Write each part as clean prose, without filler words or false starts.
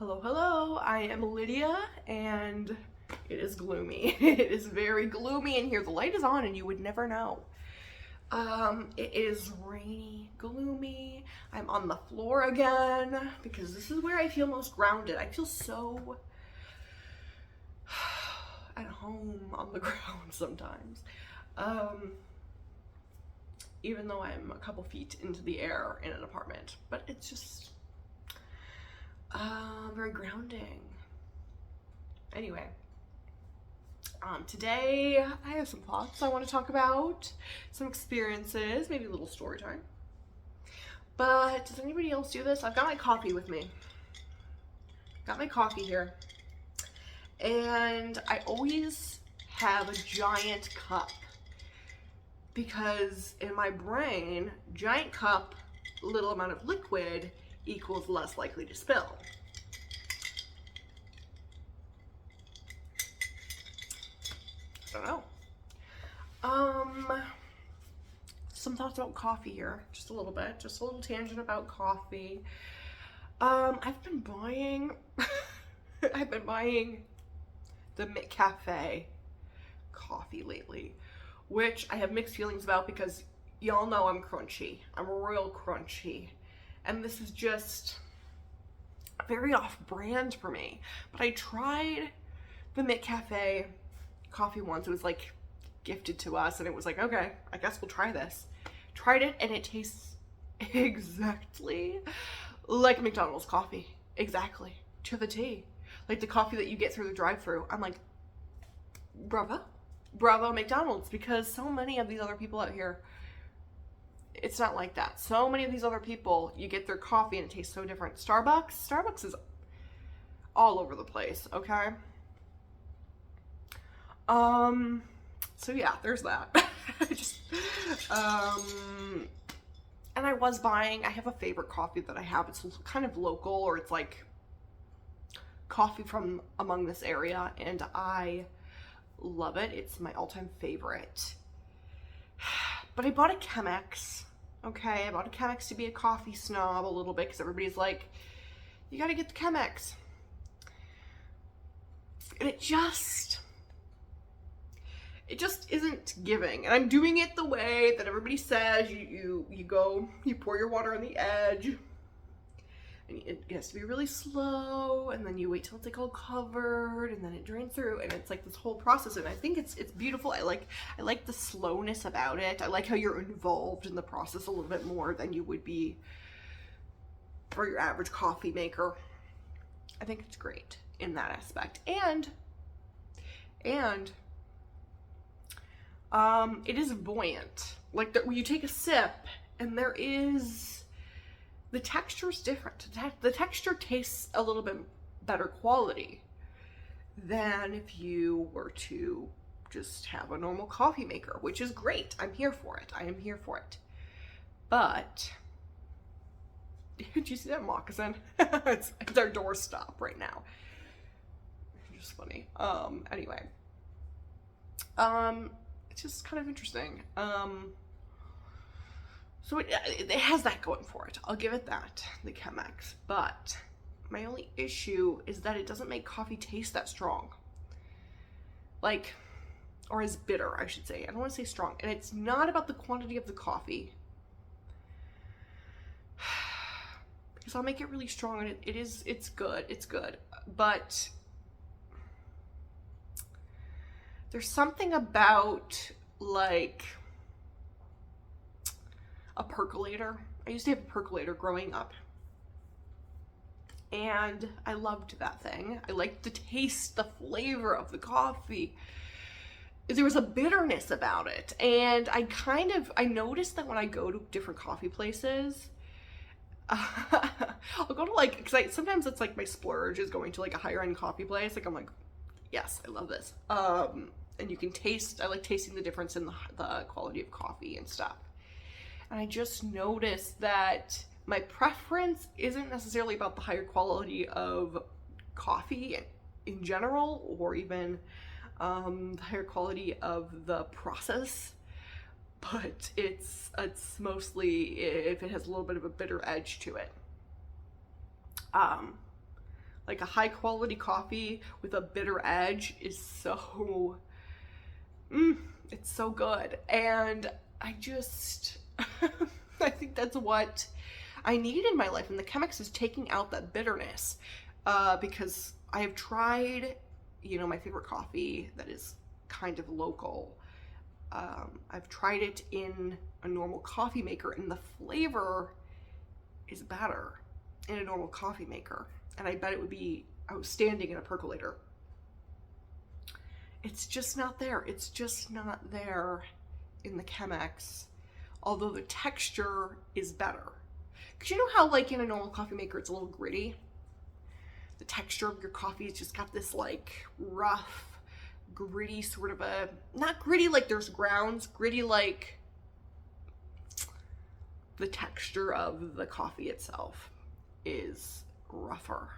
Hello, hello, I am Lydia, and it is gloomy. It is very gloomy in here. The light is on and you would never know. It is rainy, gloomy. I'm on the floor again because this is where I feel most grounded. I feel so at home on the ground sometimes. Even though I'm a couple feet into the air in an apartment, but it's just very grounding. Anyway, today I have some thoughts I want to talk about, some experiences, maybe a little story time. But does anybody else do this? I've got my coffee with me. Got my coffee here. And I always have a giant cup because in my brain, giant cup, little amount of liquid equals less likely to spill. I don't know. Some thoughts about coffee here, just a little bit, just a little tangent about coffee. I've been buying, I've been buying the McCafe coffee lately, which I have mixed feelings about because y'all know I'm crunchy. I'm real crunchy. And this is just very off-brand for me. But I tried the McCafe coffee once. It was like gifted to us and it was like, okay, I guess we'll try this. Tried it and it tastes exactly like McDonald's coffee. Exactly. To the T. Like the coffee that you get through the drive-thru. I'm like, bravo. Bravo McDonald's, because so many of these other people out here, it's not like that. So many of these other people, you get their coffee and it tastes so different. Starbucks is all over the place, okay? So yeah, there's that. And I was buying, I have a favorite coffee that I have. It's kind of local, or it's like coffee from among this area, and I love it. It's my all-time favorite. But I bought a Chemex. Okay, I bought a Chemex to be a coffee snob a little bit because everybody's like, you gotta get the Chemex. And it just isn't giving. And I'm doing it the way that everybody says. You go, you pour your water on the edge. And it has to be really slow, and then you wait till it's like all covered, and then it drains through, and it's like this whole process. And I think it's beautiful. I like the slowness about it. I like how you're involved in the process a little bit more than you would be for your average coffee maker. I think it's great in that aspect. And it is buoyant. Like when you take a sip, and the texture is different. The texture tastes a little bit better quality than if you were to just have a normal coffee maker, which is great. I'm here for it. I am here for it. But, did you see that moccasin? It's our doorstop right now. Just funny. Anyway. It's just kind of interesting. So it has that going for it. I'll give it that, the Chemex. But my only issue is that it doesn't make coffee taste that strong. Like, or as bitter, I should say. I don't want to say strong. And it's not about the quantity of the coffee. Because I'll make it really strong, and it's good. It's good. But there's something about, like, a percolator. I used to have a percolator growing up, and I loved that thing. I liked the taste, the flavor of the coffee. There was a bitterness about it, and I noticed that when I go to different coffee places, I'll go to because sometimes it's like my splurge is going to like a higher end coffee place. Like I'm like, yes, I love this. And you can I like tasting the difference in the quality of coffee and stuff. And I just noticed that my preference isn't necessarily about the higher quality of coffee in general, or even the higher quality of the process, but it's mostly if it has a little bit of a bitter edge to it. Like a high quality coffee with a bitter edge is so, it's so good. And I just, I think that's what I need in my life. And the Chemex is taking out that bitterness, because I have tried, you know, my favorite coffee that is kind of local. I've tried it in a normal coffee maker, and the flavor is better in a normal coffee maker. And I bet it would be outstanding in a percolator. It's just not there. It's just not there in the Chemex, although the texture is better. Because you know how like in a normal coffee maker it's a little gritty? The texture of your coffee has just got this like rough, gritty sort of a, not gritty like there's grounds, gritty like the texture of the coffee itself is rougher.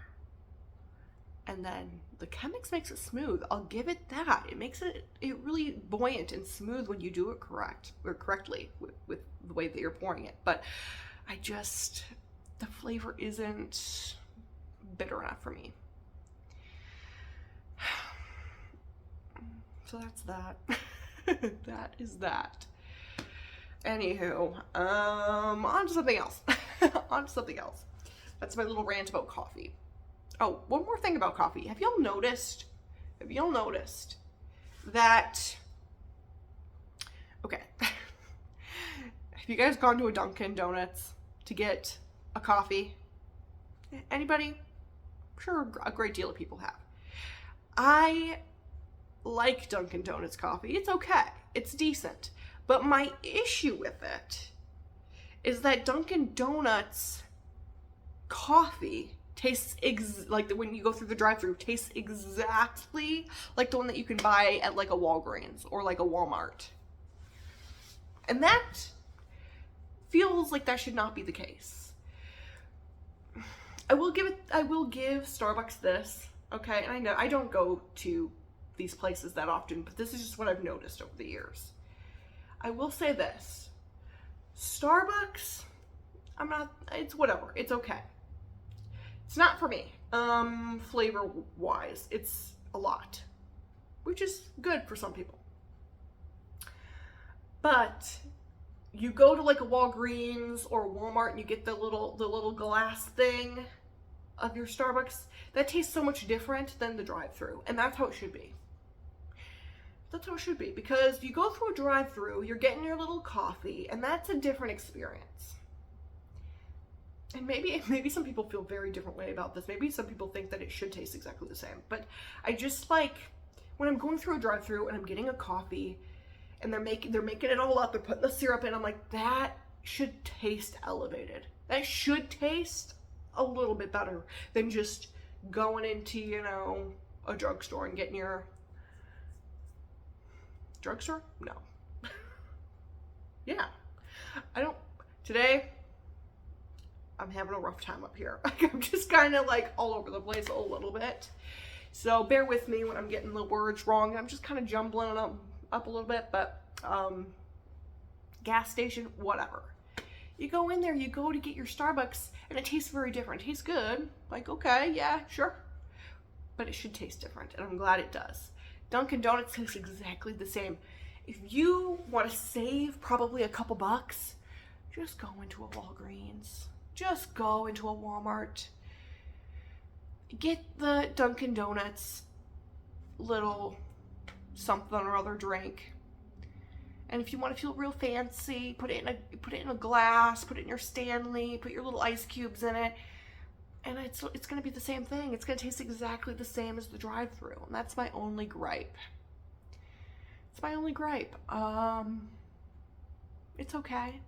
And then the Chemex makes it smooth. I'll give it that. It makes it really buoyant and smooth when you do it correctly with the way that you're pouring it. But I just, the flavor isn't bitter enough for me. So that's that. That is that. Anywho, on to something else. On to something else. That's my little rant about coffee. Oh, one more thing about coffee. Have y'all noticed that, okay, have you guys gone to a Dunkin' Donuts to get a coffee? Anybody? I'm sure a great deal of people have. I like Dunkin' Donuts coffee. It's okay. It's decent. But my issue with it is that Dunkin' Donuts coffee tastes like when you go through the drive-thru, tastes exactly like the one that you can buy at like a Walgreens or like a Walmart. And that feels like that should not be the case. I will give Starbucks this, okay? And I know I don't go to these places that often, but this is just what I've noticed over the years. I will say this. Starbucks, it's whatever. It's okay. It's not for me, flavor-wise. It's a lot, which is good for some people. But you go to like a Walgreens or Walmart and you get the little glass thing of your Starbucks. That tastes so much different than the drive-thru, and that's how it should be. That's how it should be, because you go through a drive-thru, you're getting your little coffee, and that's a different experience. And maybe some people feel very different way about this. Maybe some people think that it should taste exactly the same. But I just like, when I'm going through a drive-thru and I'm getting a coffee and they're making it all up, they're putting the syrup in, I'm like, that should taste elevated. That should taste a little bit better than just going into, you know, a drugstore and getting your drugstore? No. Yeah. Today, I'm having a rough time up here. I'm just kind of like all over the place a little bit. So bear with me when I'm getting the words wrong. I'm just kind of jumbling them up a little bit, but gas station, whatever. You go in there, you go to get your Starbucks, and it tastes very different. It tastes good. Like, okay, yeah, sure. But it should taste different, and I'm glad it does. Dunkin' Donuts tastes exactly the same. If you want to save probably a couple bucks, just go into a Walgreens. Just go into a Walmart. Get the Dunkin' Donuts little something or other drink. And if you want to feel real fancy, put it in a glass, put it in your Stanley, put your little ice cubes in it. And it's going to be the same thing. It's going to taste exactly the same as the drive-thru. And that's my only gripe. It's my only gripe. It's okay.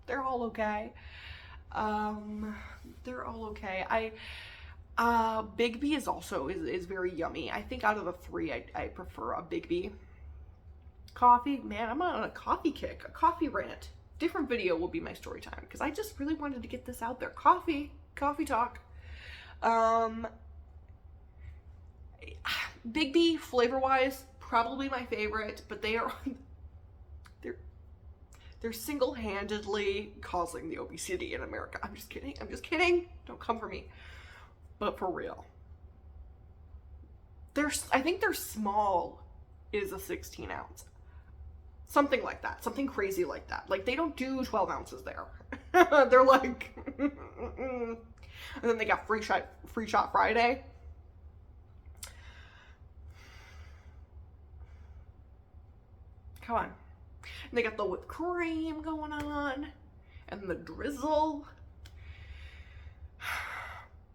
They're all okay. They're all okay. Big B is also is very yummy. I think out of the three, I prefer a Big B coffee. Man, I'm on a coffee kick, a coffee rant. Different video will be my story time because I just really wanted to get this out there. Coffee talk. Big B flavor wise, probably my favorite, but they're single-handedly causing the obesity in America. I'm just kidding. Don't come for me. But for real, I think their small is a 16 ounce. Something like that. Something crazy like that. Like, they don't do 12 ounces there. They're like, and then they got free shot Friday. Come on. And they got the whipped cream going on. And the drizzle.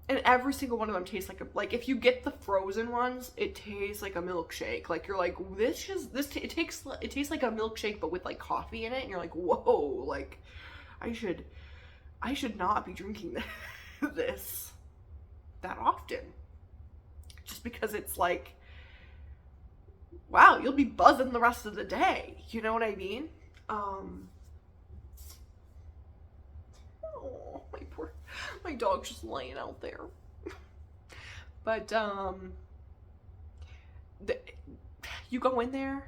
And every single one of them tastes like if you get the frozen ones, it tastes like a milkshake. Like, you're like, it tastes like a milkshake, but with like coffee in it. And you're like, whoa, like, I should not be drinking this that often. Just because it's like, wow, you'll be buzzing the rest of the day. You know what I mean? Oh, my dog's just laying out there. But, you go in there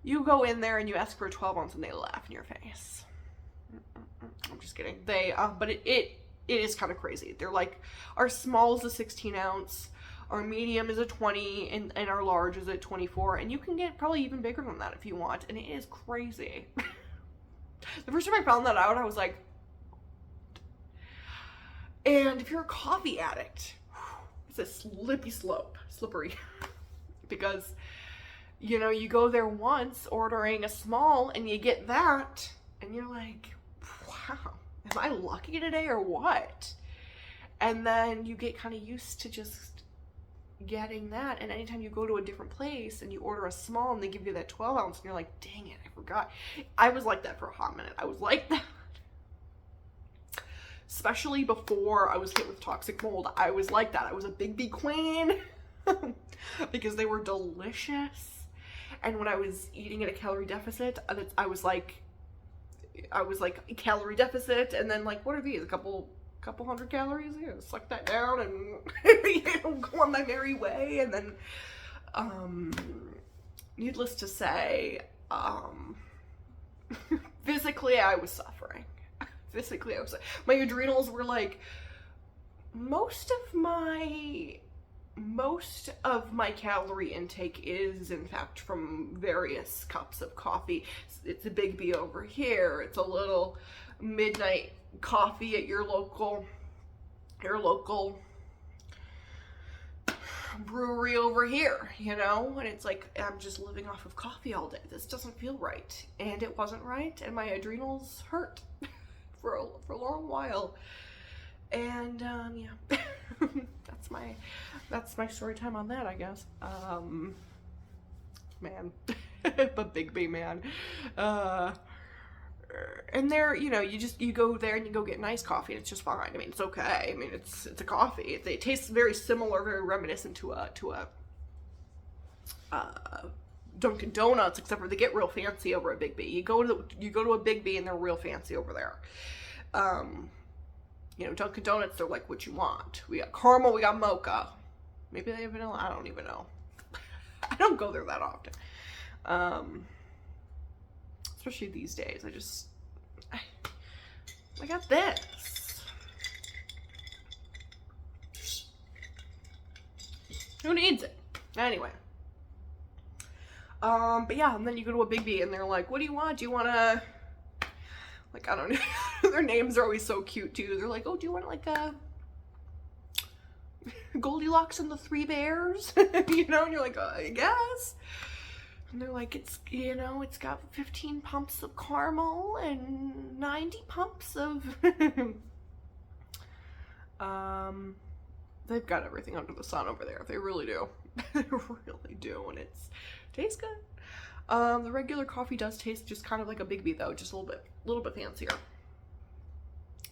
and you ask for a 12 ounce and they laugh in your face. I'm just kidding. But it is kind of crazy. They're like, our small is a 16 ounce, our medium is a 20, and our large is a 24, and you can get probably even bigger than that if you want, and it is crazy. The first time I found that out, I was like, and if you're a coffee addict, it's a slippery, because, you know, you go there once ordering a small and you get that, and you're like, wow, am I lucky today or what? And then you get kind of used to just getting that, and anytime you go to a different place and you order a small and they give you that 12 ounce and you're like, dang it, I forgot. I was like that for a hot minute. I was like that. Especially before I was hit with toxic mold, I was like that. I was a Big B queen because they were delicious. And when I was eating at a calorie deficit, I was like calorie deficit, and then like, what are these? A couple hundred calories? Yeah, suck that down and you know, go on my merry way. And then, needless to say, physically I was suffering. My adrenals were like, most of my calorie intake is in fact from various cups of coffee. It's a Big B over here. It's a little midnight coffee at your local brewery over here, you know? And it's like, I'm just living off of coffee all day. This doesn't feel right. And it wasn't right, and my adrenals hurt for a long while. And yeah. that's my story time on that, I guess. Man. But Big B, man. And there, you know, you go there and you go get nice coffee, and it's just fine. I mean, it's okay. I mean, it's a coffee. It tastes very similar, very reminiscent to a Dunkin' Donuts, except for they get real fancy over at Big B. You go to a Big B and they're real fancy over there. You know, Dunkin' Donuts, they're like what you want. We got caramel, we got mocha. Maybe they have vanilla, I don't even know. I don't go there that often. Especially these days. I got this. Who needs it? Anyway. But yeah, and then you go to a Big B and they're like, what do you want? Do you want a, like, I don't know. Their names are always so cute too. They're like, oh, do you want like a Goldilocks and the Three Bears? You know, and you're like, I guess. And they're like, it's, you know, it's got 15 pumps of caramel and 90 pumps of, they've got everything under the sun over there. They really do. They really do. And tastes good. The regular coffee does taste just kind of like a Big B though, just a little bit fancier.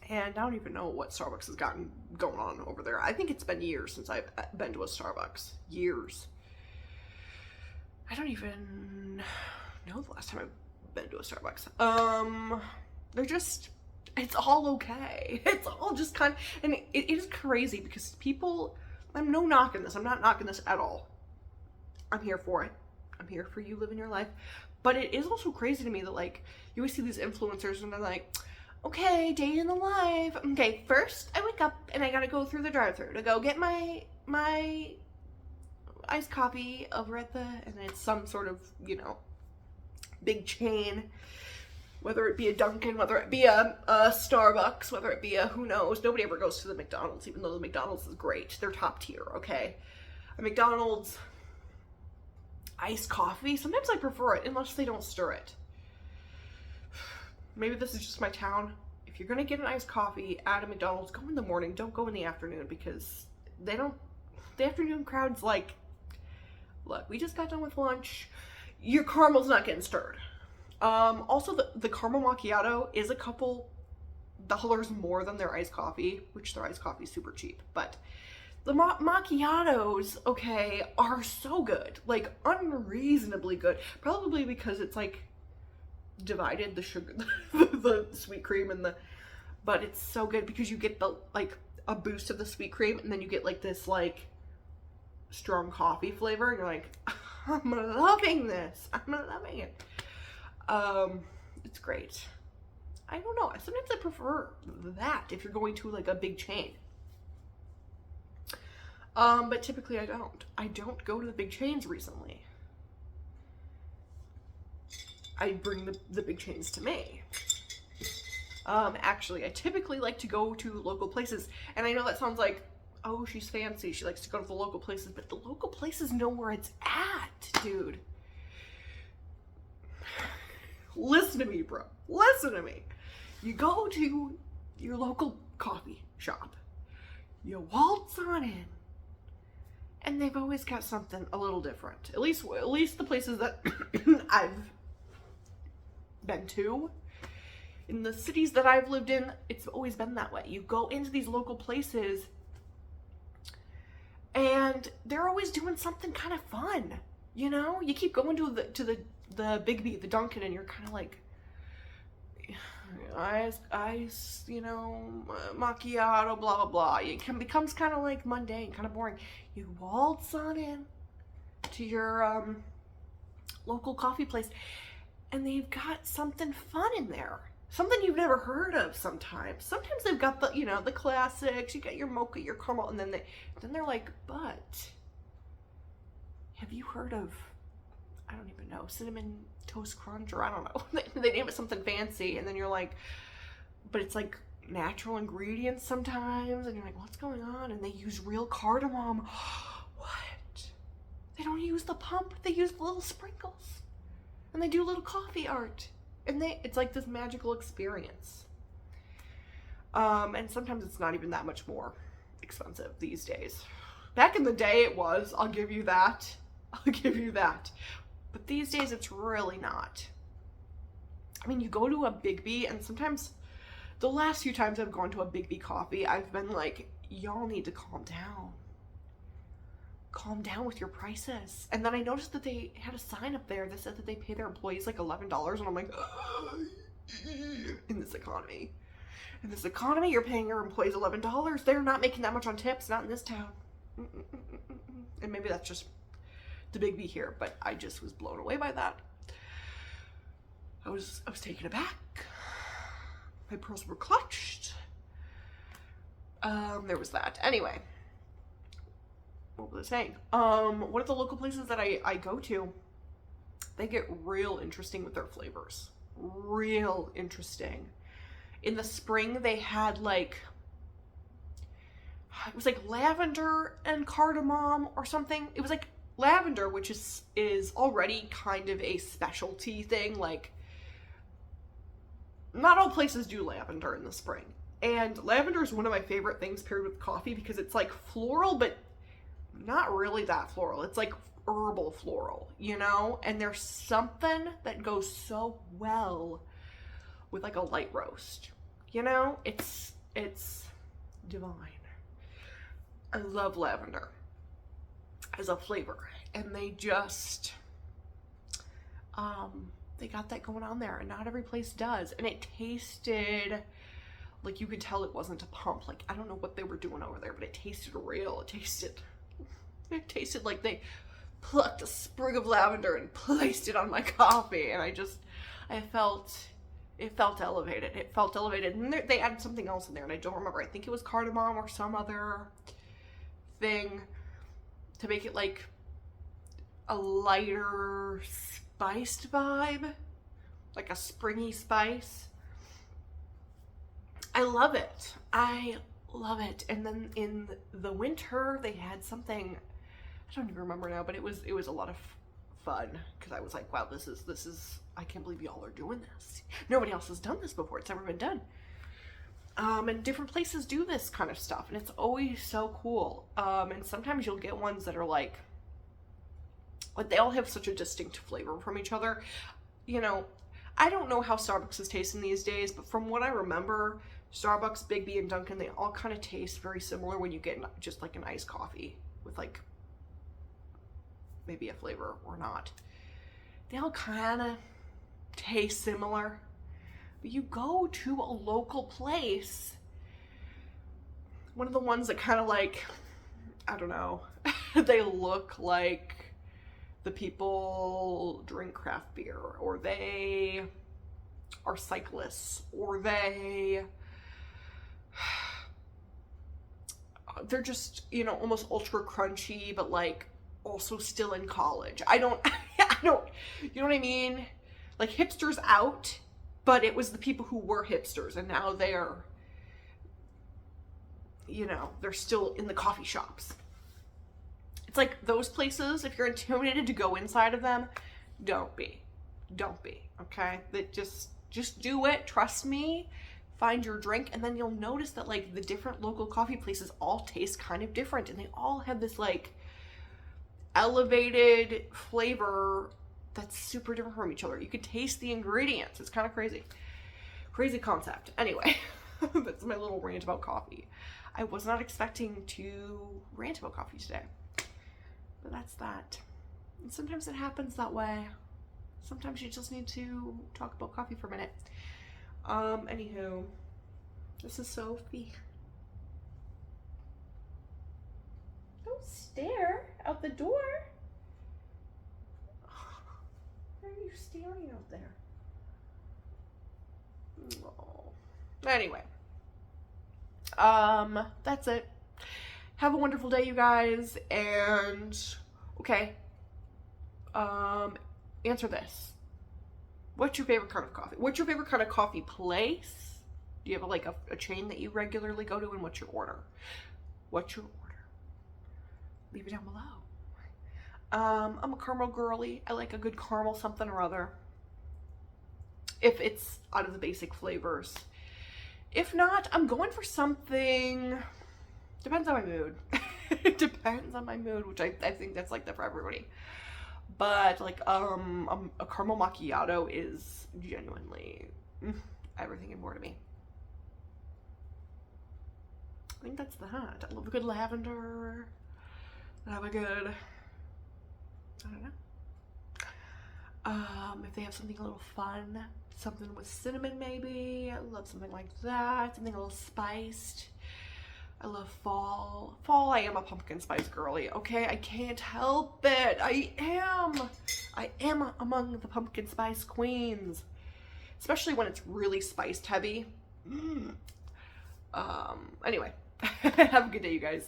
And I don't even know what Starbucks has gotten going on over there. I think it's been years since I've been to a Starbucks. Years. I don't even know the last time I've been to a Starbucks. They're just, it's all okay. It's all just kind of, and it is crazy because people, I'm no knocking this. I'm not knocking this at all. I'm here for it. I'm here for you living your life. But it is also crazy to me that, like, you always see these influencers and they're like, okay, day in the life. Okay, first I wake up and I gotta go through the drive-thru to go get my iced coffee over at and it's some sort of, you know, big chain, whether it be a Dunkin', whether it be a Starbucks, whether it be a who knows. Nobody ever goes to the McDonald's, even though the McDonald's is great. They're top tier, okay? A McDonald's iced coffee, sometimes I prefer it unless they don't stir it. Maybe this is just my town. If you're gonna get an iced coffee at a McDonald's, go in the morning, don't go in the afternoon, because they don't, the afternoon crowd's like, look, we just got done with lunch, your caramel's not getting stirred. Also the caramel macchiato is a couple dollars more than their iced coffee, which their iced coffee is super cheap, but the macchiatos, okay, are so good, like unreasonably good, probably because it's like divided, the sugar, the sweet cream and but it's so good because you get the, like, a boost of the sweet cream and then you get like this like strong coffee flavor and you're like, I'm loving this, I'm loving it. It's great. I don't know, sometimes I prefer that if you're going to like a big chain. But typically I don't go to the big chains recently. I bring the big chains to me. Actually, I typically like to go to local places, and I know that sounds like, oh, she's fancy, she likes to go to the local places, but the local places know where it's at, dude. Listen to me, bro. Listen to me. You go to your local coffee shop, you waltz on in, and they've always got something a little different. At least the places that I've been to. In the cities that I've lived in, it's always been that way. You go into these local places and they're always doing something kind of fun. You know, you keep going to the Big B, the Dunkin', and you're kind of like, ice, you know, macchiato, blah, blah, blah. It becomes kind of like mundane, kind of boring. You waltz on in to your local coffee place, and they've got something fun in there. Something you've never heard of sometimes. Sometimes they've got the, you know, the classics. You got your mocha, your caramel, and then they're like, but have you heard of, I don't even know, cinnamon toast crunch, or I don't know. They name it something fancy, and then you're like, but it's like natural ingredients sometimes, and you're like, what's going on? And they use real cardamom. What? They don't use the pump. They use little sprinkles. And they do little coffee art, and it's like this magical experience. And sometimes it's not even that much more expensive these days. Back in the day it was, I'll give you that. But these days it's really not. I mean, you go to a Big B, and sometimes the last few times I've gone to a Big B coffee, I've been like, y'all need to calm down. Calm down with your prices. And then I noticed that they had a sign up there that said that they pay their employees like $11, and I'm like, in this economy, you're paying your employees $11. They're not making that much on tips, not in this town. And maybe that's just the Big B here, but I just was blown away by that. I was taken aback. My pearls were clutched. There was that. Anyway, what was I saying? One of the local places that I go to, they get real interesting with their flavors. Real interesting. In the spring, they had like, it was like lavender and cardamom or something. It was like lavender, which is already kind of a specialty thing. Like, not all places do lavender in the spring. And lavender is one of my favorite things paired with coffee because it's like floral, but not really that floral. It's like herbal floral, you know? And there's something that goes so well with like a light roast, you know? It's divine. I love lavender as a flavor, and they just they got that going on there, and not every place does. And it tasted like, you could tell it wasn't a pump. Like, I don't know what they were doing over there, but it tasted real. It tasted like they plucked a sprig of lavender and placed it on my coffee, and it felt elevated. It felt elevated. And they added something else in there, and I don't remember. I think it was cardamom or some other thing to make it like a lighter spiced vibe, like a springy spice. I love it. I love it. And then in the winter, they had something, I don't even remember now, but it was a lot of fun because I was like, wow, this is, I can't believe y'all are doing this. Nobody else has done this before. It's never been done. And different places do this kind of stuff, and it's always so cool. And sometimes you'll get ones that are like they all have such a distinct flavor from each other. You know, I don't know how Starbucks is tasting these days, but from what I remember, Starbucks, Big B, and Dunkin', they all kind of taste very similar when you get just like an iced coffee with like maybe a flavor or not. They all kind of taste similar. But you go to a local place, one of the ones that kind of like, I don't know, they look like the people drink craft beer, or they are cyclists, or they're just, you know, almost ultra crunchy, but like also still in college. I don't, you know what I mean? Like hipsters out, but it was the people who were hipsters, and now they're, you know, they're still in the coffee shops. It's like those places, if you're intimidated to go inside of them, don't be, okay? That just do it, trust me, find your drink, and then you'll notice that like the different local coffee places all taste kind of different, and they all have this like elevated flavor that's super different from each other. You could taste the ingredients. It's kind of crazy concept. Anyway, that's my little rant about coffee. I was not expecting to rant about coffee today, but that's that. And sometimes it happens that way. Sometimes you just need to talk about coffee for a minute. Anywho, this is Sophie. Don't stare out the door. Why are you staring out there? Oh. Anyway, that's it. Have a wonderful day, you guys. And okay, answer this. What's your favorite kind of coffee? What's your favorite kind of coffee place? Do you have like a chain that you regularly go to, and what's your order? What's your order? Leave it down below. I'm a caramel girly. I like a good caramel something or other. If it's out of the basic flavors. If not, I'm going for something, depends on my mood. It depends on my mood, which I think that's like that for everybody. But like a caramel macchiato is genuinely everything and more to me. I think that's that. I love a good lavender. I have a good, I don't know. If they have something a little fun, something with cinnamon maybe. I love something like that. Something a little spiced. I love fall. Fall, I am a pumpkin spice girly, okay? I can't help it. I am among the pumpkin spice queens. Especially when it's really spiced heavy. Anyway, have a good day, you guys.